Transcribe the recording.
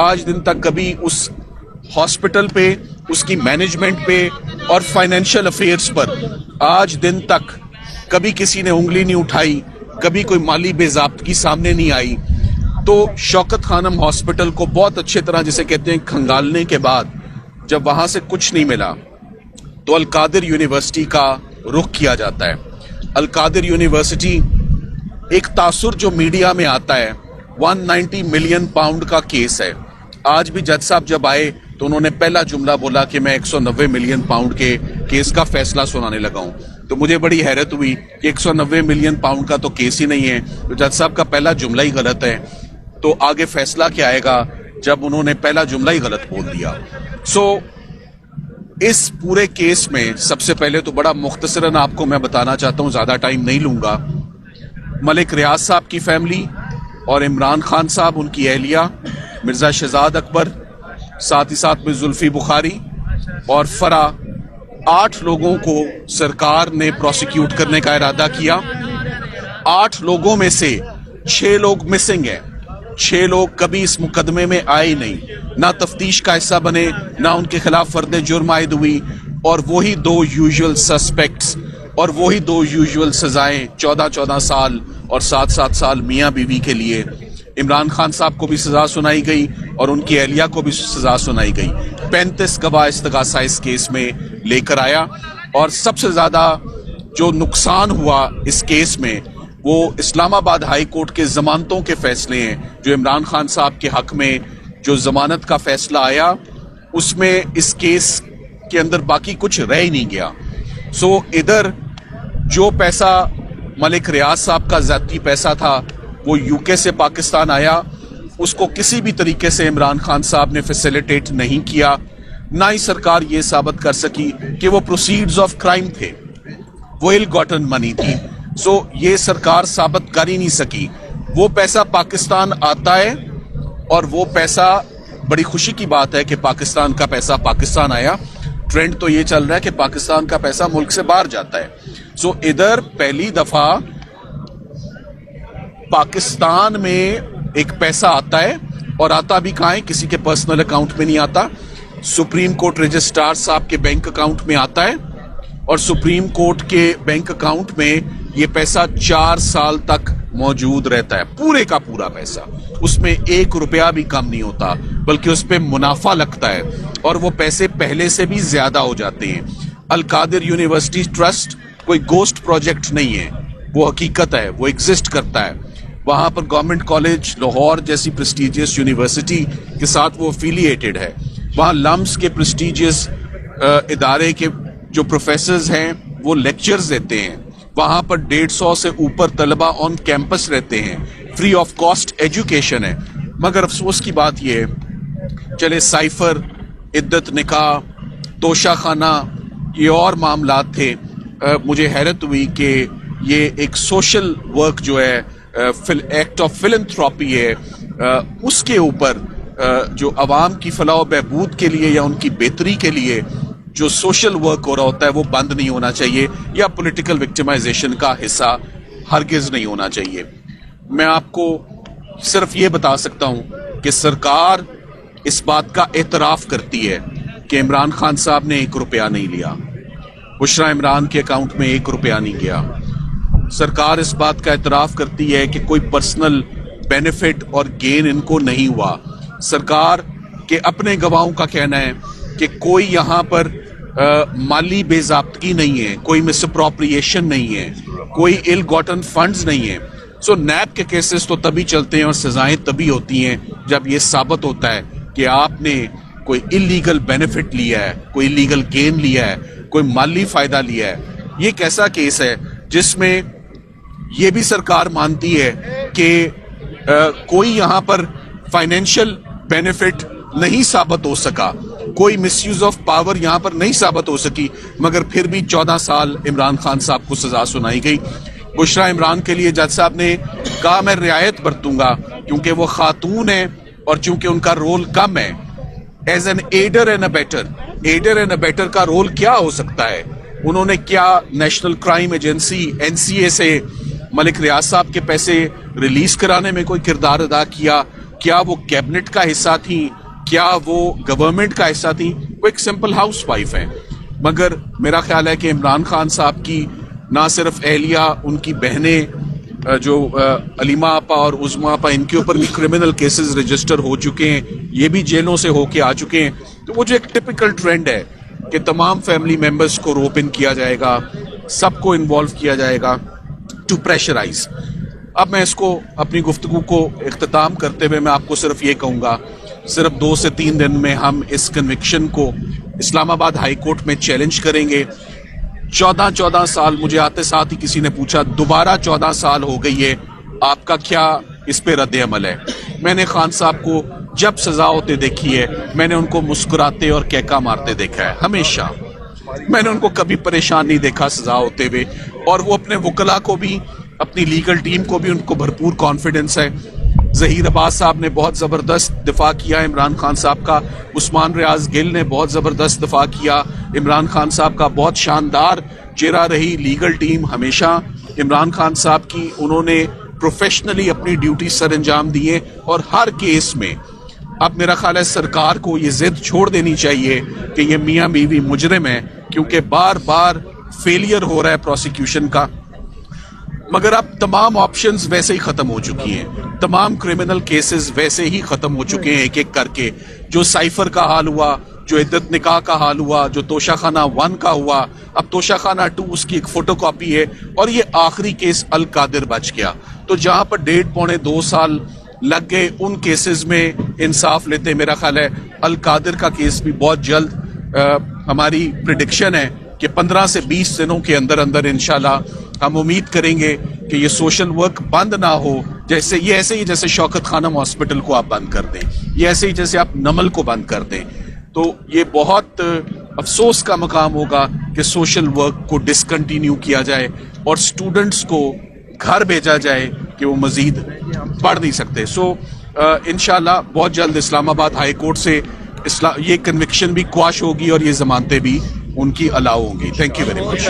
آج دن تک کبھی اس ہاسپٹل پہ، اس کی مینجمنٹ پہ اور فائنینشیل افیئرز پر آج دن تک کبھی کسی نے انگلی نہیں اٹھائی، کبھی کوئی مالی بے ضابطگی سامنے نہیں آئی. تو شوکت خانم ہاسپٹل کو بہت اچھے طرح جسے کہتے ہیں کھنگالنے کے بعد جب وہاں سے کچھ نہیں ملا تو القادر یونیورسٹی کا رخ کیا جاتا ہے. القادر یونیورسٹی ایک تاثر جو میڈیا میں آتا ہے 190 ملین پاؤنڈ کا کیس ہے. آج بھی جج صاحب جب آئے تو انہوں نے پہلا جملہ بولا کہ میں 190 ملین پاؤنڈ کے کیس کا فیصلہ سنانے لگا ہوں. تو مجھے بڑی حیرت ہوئی کہ 190 ملین پاؤنڈ کا تو کیس ہی نہیں ہے، تو جج صاحب کا پہلا جملہ ہی غلط ہے، تو آگے فیصلہ کیا آئے گا جب انہوں نے پہلا جملہ ہی غلط بول دیا. اس پورے کیس میں سب سے پہلے تو بڑا مختصراً آپ کو میں بتانا چاہتا ہوں، زیادہ ٹائم نہیں لوں گا. ملک ریاض صاحب کی فیملی اور عمران خان صاحب، ان کی اہلیہ مرزا شہزاد اکبر، ساتھ ہی ساتھ میں زلفی بخاری اور فرا، 8 لوگوں کو سرکار نے پروسیکیوٹ کرنے کا ارادہ کیا. 8 لوگوں میں سے 6 لوگ مسنگ ہیں. 6 لوگ کبھی اس مقدمے میں آئے نہیں، نہ تفتیش کا حصہ بنے، نہ ان کے خلاف فرد جرم عائد ہوئی، اور وہی 2 یوزول سسپیکٹس اور وہی 2 یوزول سزائیں، 14 سال اور 7 سال میاں بیوی کے لیے. عمران خان صاحب کو بھی سزا سنائی گئی اور ان کی اہلیہ کو بھی سزا سنائی گئی. 35 گواہ استغاثہ اس کیس میں لے کر آیا، اور سب سے زیادہ جو نقصان ہوا اس کیس میں وہ اسلام آباد ہائی کورٹ کے ضمانتوں کے فیصلے ہیں. جو عمران خان صاحب کے حق میں جو ضمانت کا فیصلہ آیا اس میں اس کیس کے اندر باقی کچھ رہ ہی نہیں گیا. ادھر جو پیسہ ملک ریاض صاحب کا ذاتی پیسہ تھا وہ یو کے سے پاکستان آیا، اس کو کسی بھی طریقے سے عمران خان صاحب نے فیسیلیٹیٹ نہیں کیا، نہ ہی سرکار یہ ثابت کر سکی کہ وہ پروسیڈز آف کرائم تھے، وہ ایل گاٹن منی تھی. یہ سرکار ثابت کر ہی نہیں سکی. وہ پیسہ پاکستان آتا ہے، اور وہ پیسہ، بڑی خوشی کی بات ہے کہ پاکستان کا پیسہ پاکستان آیا. ٹرینڈ تو یہ چل رہا ہے کہ پاکستان کا پیسہ ملک سے باہر جاتا ہے. ادھر پہلی دفعہ پاکستان میں ایک پیسہ آتا ہے، اور آتا بھی کہاں ہے، کسی کے پرسنل اکاؤنٹ میں نہیں آتا، سپریم کورٹ رجسٹرار صاحب کے بینک اکاؤنٹ میں آتا ہے، اور سپریم کورٹ کے بینک اکاؤنٹ میں یہ پیسہ 4 سال تک موجود رہتا ہے، پورے کا پورا پیسہ. اس میں 1 روپیہ بھی کم نہیں ہوتا، بلکہ اس پہ منافع لگتا ہے، اور وہ پیسے پہلے سے بھی زیادہ ہو جاتے ہیں. القادر یونیورسٹی ٹرسٹ کوئی گوسٹ پروجیکٹ نہیں ہے، وہ حقیقت ہے، وہ ایگزسٹ کرتا ہے. وہاں پر گورنمنٹ کالج لاہور جیسی پریسٹیجیس یونیورسٹی کے ساتھ وہ افیلیٹڈ ہے. وہاں لمس کے پریسٹیجیس ادارے کے جو پروفیسرز ہیں وہ لیکچرز دیتے ہیں. وہاں پر 150 سے اوپر طلبہ آن کیمپس رہتے ہیں، فری آف کاسٹ ایجوکیشن ہے. مگر افسوس کی بات یہ ہے، چلے سائفر، عدت نکاح، توشہ خانہ، یہ اور معاملات تھے. مجھے حیرت ہوئی کہ یہ ایک سوشل ورک جو ہے، ایکٹ آف فلنتھراپی ہے، اس کے اوپر جو عوام کی فلاح و بہبود کے لیے یا ان کی بہتری کے لیے جو سوشل ورک ہو رہا ہوتا ہے وہ بند نہیں ہونا چاہیے، یا پولیٹیکل وکٹمائزیشن کا حصہ ہرگز نہیں ہونا چاہیے. میں آپ کو صرف یہ بتا سکتا ہوں کہ سرکار اس بات کا اعتراف کرتی ہے کہ عمران خان صاحب نے 1 روپیہ نہیں لیا، بشرا عمران کے اکاؤنٹ میں 1 روپیہ نہیں گیا. سرکار اس بات کا اعتراف کرتی ہے کہ کوئی پرسنل بینیفٹ اور گین ان کو نہیں ہوا. سرکار کے اپنے گواہوں کا کہنا ہے کہ کوئی یہاں پر مالی بے ضابطگی نہیں ہے، کوئی مس اپروپریشن نہیں ہے، کوئی ایل گاٹن فنڈز نہیں ہیں. نیب کے کیسز تو تبھی چلتے ہیں اور سزائیں تبھی ہوتی ہیں جب یہ ثابت ہوتا ہے کہ آپ نے کوئی انلیگل بینیفٹ لیا ہے، کوئی انلیگل گین لیا ہے، کوئی مالی فائدہ لیا ہے. یہ ایک ایسا کیس ہے جس میں یہ بھی سرکار مانتی ہے کہ کوئی یہاں پر فائنینشیل بینیفٹ نہیں ثابت ہو سکا، کوئی مس یوز آف پاور یہاں پر نہیں ثابت ہو سکی، مگر پھر بھی 14 سال عمران خان صاحب کو سزا سنائی گئی. بشرا عمران کے لیے جج صاحب نے کہا میں رعایت برتوں گا کیونکہ وہ خاتون ہیں اور چونکہ ان کا رول کم ہے. ایز این ایڈر اینڈ ابیٹر کا رول کیا ہو سکتا ہے؟ انہوں نے کیا نیشنل کرائم ایجنسی NCA سے ملک ریاض صاحب کے پیسے ریلیز کرانے میں کوئی کردار ادا کیا؟ کیا وہ کیبنٹ کا حصہ تھی, کیا وہ گورنمنٹ کا حصہ تھی؟ وہ ایک سمپل ہاؤس وائف ہے. مگر میرا خیال ہے کہ عمران خان صاحب کی نہ صرف اہلیہ, ان کی بہنیں جو علیمہ آپا اور عظمیٰ آپا, ان کے اوپر بھی کرمنل کیسز رجسٹر ہو چکے ہیں, یہ بھی جیلوں سے ہو کے آ چکے ہیں. تو وہ جو ایک ٹپیکل ٹرینڈ ہے کہ تمام فیملی ممبرس کو روپ ان کیا جائے گا, سب کو انوالو کیا جائے گا ٹو پریشرائز. اب میں اس کو اپنی گفتگو کو اختتام کرتے ہوئے میں آپ کو صرف یہ کہوں گا, صرف 2 سے 3 دن میں ہم اس کنوکشن کو اسلام آباد ہائی کورٹ میں چیلنج کریں گے. 14 سال, مجھے آتے ساتھ ہی کسی نے پوچھا دوبارہ 14 سال ہو گئی ہے, آپ کا کیا اس پہ رد عمل ہے؟ میں نے خان صاحب کو جب سزا ہوتے دیکھی ہے, میں نے ان کو مسکراتے اور کہکا مارتے دیکھا ہے ہمیشہ. میں نے ان کو کبھی پریشان نہیں دیکھا سزا ہوتے ہوئے, اور وہ اپنے وکلا کو بھی, اپنی لیگل ٹیم کو بھی, ان کو بھرپور کانفیڈنس ہے. ظہیر عباس صاحب نے بہت زبردست دفاع کیا عمران خان صاحب کا, عثمان ریاض گل نے بہت زبردست دفاع کیا عمران خان صاحب کا, بہت شاندار چہرہ رہی لیگل ٹیم ہمیشہ عمران خان صاحب کی. انہوں نے پروفیشنلی اپنی ڈیوٹی سر انجام دیے, اور ہر کیس میں اب میرا خیال ہے سرکار کو یہ ضد چھوڑ دینی چاہیے کہ یہ میاں بیوی مجرم ہے, کیونکہ بار بار فیلئر ہو رہا ہے پروسیکیوشن کا. مگر اب تمام آپشنز ویسے ہی ختم ہو چکی ہیں, تمام کرمنل کیسز ویسے ہی ختم ہو چکے ہیں ایک ایک کر کے. جو سائفر کا حال ہوا, جو عدت نکاح کا حال ہوا, جو توشہ خانہ 1 کا ہوا, اب توشہ خانہ 2 اس کی ایک فوٹو کاپی ہے, اور یہ آخری کیس القادر بچ گیا. تو جہاں پر 1.5-2 سال لگ گئے ان کیسز میں انصاف لیتے, میرا خیال ہے القادر کا کیس بھی بہت جلد, ہماری پریڈکشن ہے کہ 15 سے 20 دنوں کے اندر اندر انشاءاللہ ہم امید کریں گے کہ یہ سوشل ورک بند نہ ہو. جیسے یہ ایسے ہی جیسے شوکت خانم ہاسپٹل کو آپ بند کر دیں, یہ ایسے ہی جیسے آپ نمل کو بند کر دیں, تو یہ بہت افسوس کا مقام ہوگا کہ سوشل ورک کو ڈسکنٹینیو کیا جائے اور اسٹوڈنٹس کو گھر بھیجا جائے کہ وہ مزید پڑھ نہیں سکتے. سو انشاءاللہ بہت جلد اسلام آباد ہائی کورٹ سے یہ کنوکشن بھی کواش ہوگی اور یہ ضمانتیں بھی ان کی الاؤ ہوں گی. Thank you very much.